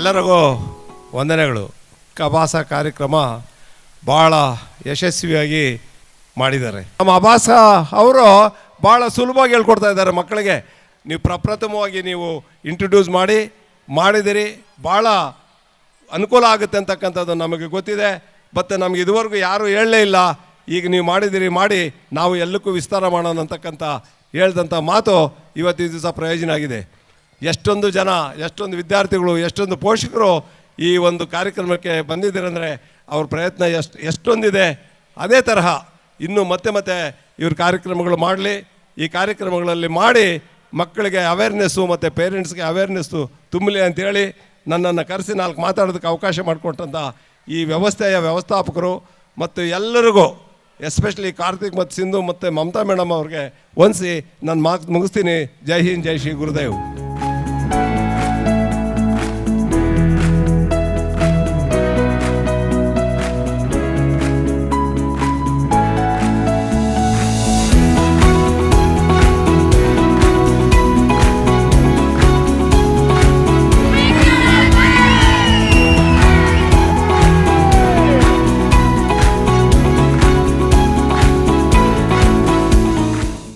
ಎಲ್ಲರಿಗೂ ವಂದನೆಗಳು. ಅಭಾಸ ಕಾರ್ಯಕ್ರಮ ಭಾಳ ಯಶಸ್ವಿಯಾಗಿ ಮಾಡಿದ್ದಾರೆ. ನಮ್ಮ ಅಭಾಸ ಅವರು ಭಾಳ ಸುಲಭವಾಗಿ ಹೇಳ್ಕೊಡ್ತಾ ಇದ್ದಾರೆ ಮಕ್ಕಳಿಗೆ. ನೀವು ಪ್ರಪ್ರಥಮವಾಗಿ ನೀವು ಇಂಟ್ರೊಡ್ಯೂಸ್ ಮಾಡಿದಿರಿ, ಭಾಳ ಅನುಕೂಲ ಆಗುತ್ತೆ ಅಂತಕ್ಕಂಥದ್ದು ನಮಗೆ ಗೊತ್ತಿದೆ. ಮತ್ತು ನಮಗೆ ಇದುವರೆಗೂ ಯಾರೂ ಹೇಳಲೇ ಇಲ್ಲ. ಈಗ ನೀವು ಮಾಡಿದಿರಿ, ಮಾಡಿ ನಾವು ಎಲ್ಲಕ್ಕೂ ವಿಸ್ತಾರ ಮಾಡೋಣ ಅಂತಕ್ಕಂಥ ಹೇಳ್ದಂಥ ಮಾತು ಇವತ್ತು ದಿವಸ ಪ್ರಯೋಜನ ಆಗಿದೆ. ಎಷ್ಟೊಂದು ಜನ, ಎಷ್ಟೊಂದು ವಿದ್ಯಾರ್ಥಿಗಳು, ಎಷ್ಟೊಂದು ಪೋಷಕರು ಈ ಒಂದು ಕಾರ್ಯಕ್ರಮಕ್ಕೆ ಬಂದಿದ್ದೀರಂದರೆ ಅವ್ರ ಪ್ರಯತ್ನ ಎಷ್ಟೊಂದಿದೆ. ಅದೇ ತರಹ ಇನ್ನೂ ಮತ್ತೆ ಇವ್ರ ಕಾರ್ಯಕ್ರಮಗಳು ಮಾಡಲಿ. ಈ ಕಾರ್ಯಕ್ರಮಗಳಲ್ಲಿ ಮಾಡಿ ಮಕ್ಕಳಿಗೆ ಅವೇರ್ನೆಸ್ಸು ಮತ್ತು ಪೇರೆಂಟ್ಸ್ಗೆ ಅವೇರ್ನೆಸ್ಸು ತುಂಬಲಿ ಅಂಥೇಳಿ ನನ್ನನ್ನು ಕರೆಸಿ 4 ಮಾತಾಡೋದಕ್ಕೆ ಅವಕಾಶ ಮಾಡಿಕೊಟ್ಟಂಥ ಈ ವ್ಯವಸ್ಥೆಯ ವ್ಯವಸ್ಥಾಪಕರು ಮತ್ತು ಎಲ್ಲರಿಗೂ, ಎಸ್ಪೆಷಲಿ ಕಾರ್ತಿಕ್ ಮತ್ತು ಸಿಂಧು ಮತ್ತು ಮಮತಾ ಮೇಡಮ್ ಅವ್ರಿಗೆ ವಂದಿಸಿ ನನ್ನ ಮಾತು ಮುಗಿಸ್ತೀನಿ. ಜೈ ಹಿಂದ್, ಜೈ ಶ್ರೀ ಗುರುದೇವ್.